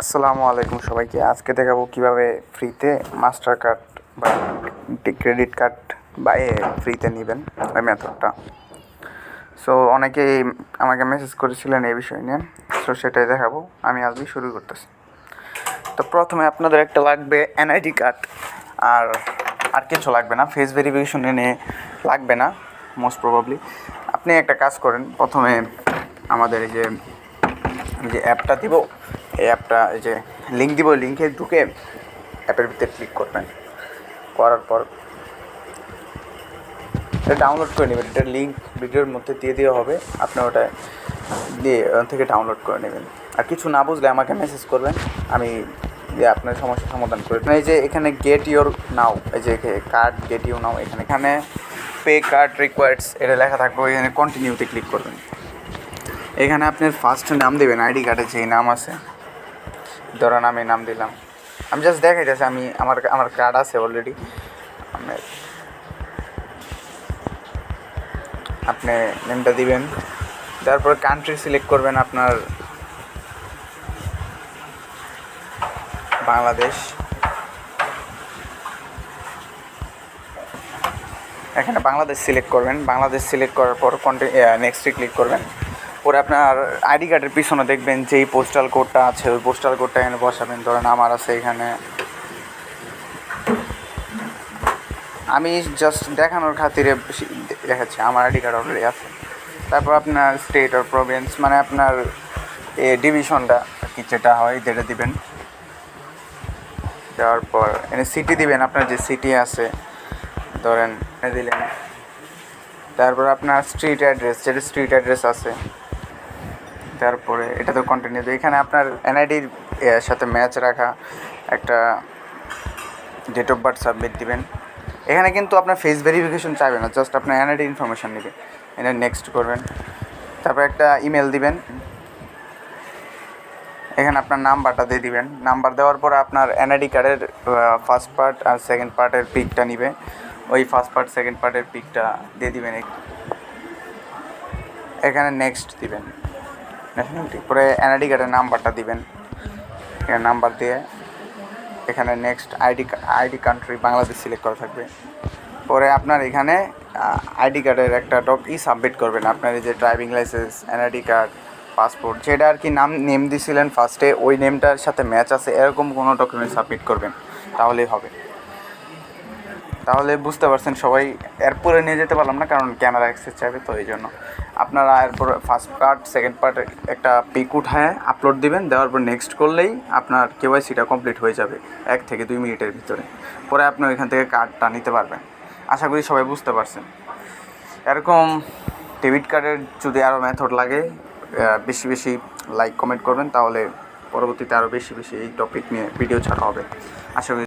আসসালামু আলাইকুম সবাইকে। আজকে দেখাবো কিভাবে ফ্রিতে মাস্টার কার্ড বা ক্রেডিট কার্ড বা ফ্রিতে নেবেন ওই মেথডটা। সো অনেকেই আমাকে মেসেজ করেছিলেন এই বিষয় নিয়ে, সো সেটাই দেখাবো। আমি আজকে শুরু করতেছি। তো প্রথমে আপনাদের একটা লাগবে এনআইডি কার্ড, আর কিছু লাগবে না। ফেস ভেরিফিকেশন এনে লাগবে না মোস্ট প্রবাবলি। আপনি একটা কাজ করেন, প্রথমে আমাদের এই যে অ্যাপটা দিব, এই অ্যাপটা এই যে লিঙ্ক দিব, লিঙ্কে ঢুকে অ্যাপের ভিতরে ক্লিক করবেন। করার পর এটা ডাউনলোড করে নেবেন। এটার লিঙ্ক ভিডিওর মধ্যে দিয়ে দেওয়া হবে, আপনি ওটা দিয়ে ওখান থেকে ডাউনলোড করে নেবেন। আর কিছু না বুঝলে আমাকে মেসেজ করবেন, আমি আপনার সমস্যার সমাধান করে দেব। এই যে এখানে গেট ইউর নাও, এই যে কার্ড গেট ইউ নাও, এখানে পে কার্ড রিকোয়ার্ডস এটা লেখা থাকবে, এখানে কন্টিনিউতে ক্লিক করবেন। এখানে আপনার ফার্স্ট নাম দেবেন, আইডি কার্ডে যেই নাম আছে, ধরেন আমি নাম দিলাম। আমি জাস্ট দেখাইতেছি, আমার কার্ড আছে অলরেডি। আপনি নেমটা দিবেন, তারপর কান্ট্রি সিলেক্ট করবেন আপনার বাংলাদেশ। এখানে বাংলাদেশ সিলেক্ট করবেন। বাংলাদেশ সিলেক্ট করার পর নেক্সটে ক্লিক করবেন। পরে আপনার আইডি কার্ডের পিছনে দেখবেন যেই পোস্টাল কোডটা আছে, ওই পোস্টাল কোডটা এখানে বসাবেন। ধরেন আমার আছে এখানে, আমি জাস্ট দেখানোর খাতিরে দেখাচ্ছি, আমার আইডি কার্ড অলরেডি আছে। তারপর আপনার স্টেট অর প্রভিন্স, মানে আপনার ডিভিশনটা কি যেটা হয় যেটা দিবেন। দেওয়ার পর এখানে সিটি দিবেন, আপনার যে সিটি আছে ধরেন দিলেন। তারপর আপনার স্ট্রিট অ্যাড্রেস, যেটা স্ট্রিট অ্যাড্রেস আছে। তারপরে এটা তো কন্টিনিউ, এখানে আপনার এনআইডির সাথে ম্যাচ রাখা একটা ডেট অফ বার্থ সাবমিট দিবেন। এখানে কিন্তু আপনার ফেস ভেরিফিকেশন চাইবে না, জাস্ট আপনার এনআইডি ইনফরমেশান নেবে। এটা নেক্সট করবেন। তারপর একটা ইমেল দিবেন, এখানে আপনার নাম্বারটা দিয়ে দিবেন। নাম্বার দেওয়ার পর আপনার এনআইডি কার্ডের ফার্স্ট পার্ট আর সেকেন্ড পার্টের পিকটা নিবে, ওই ফার্স্ট পার্ট সেকেন্ড পার্টের পিকটা দিয়ে দিবেন। এখানে নেক্সট দিবেন, ন্যাশনালিটি, পরে এনআইডি কার্ডের নাম্বারটা দিবেন। এখানে নাম্বার দিয়ে এখানে next ID country Bangladesh select করা থাকবে। পরে আপনার এখানে আইডি কার্ডের একটা সাবমিট করবেন, আপনার এই যে driving licence, NID card, passport, যেটা আর কি নেম দিয়েছিলেন ফার্স্টে, ওই নেমটার সাথে ম্যাচ আছে এরকম কোনো ডকুমেন্ট সাবমিট করবেন, তাহলেই হবে। তাহলে বুঝতে পারছেন সবাই। এরপরে নিয়ে যেতে পারলাম না, কারণ ক্যামেরা অ্যাক্সেস চাইবে, তো এই জন্য আপনারা এরপর ফার্স্ট পার্ট সেকেন্ড পার্ট একটা পিক উঠায় আপলোড দিবেন। দেওয়ার পর নেক্সট করলেই আপনার কেওয়াইসিটা কমপ্লিট হয়ে যাবে 1 থেকে 2 মিনিটের ভিতরে। পরে আপনি ওইখান থেকে কার্ডটা নিতে পারবেন। আশা করি সবাই বুঝতে পারছেন। এরকম ডেবিট কার্ডের যদি আরও মেথড লাগে, বেশি বেশি লাইক কমেন্ট করবেন, তাহলে পরবর্তীতে আরও বেশি বেশি এই টপিক নিয়ে ভিডিও ছাড়া হবে। আশা করি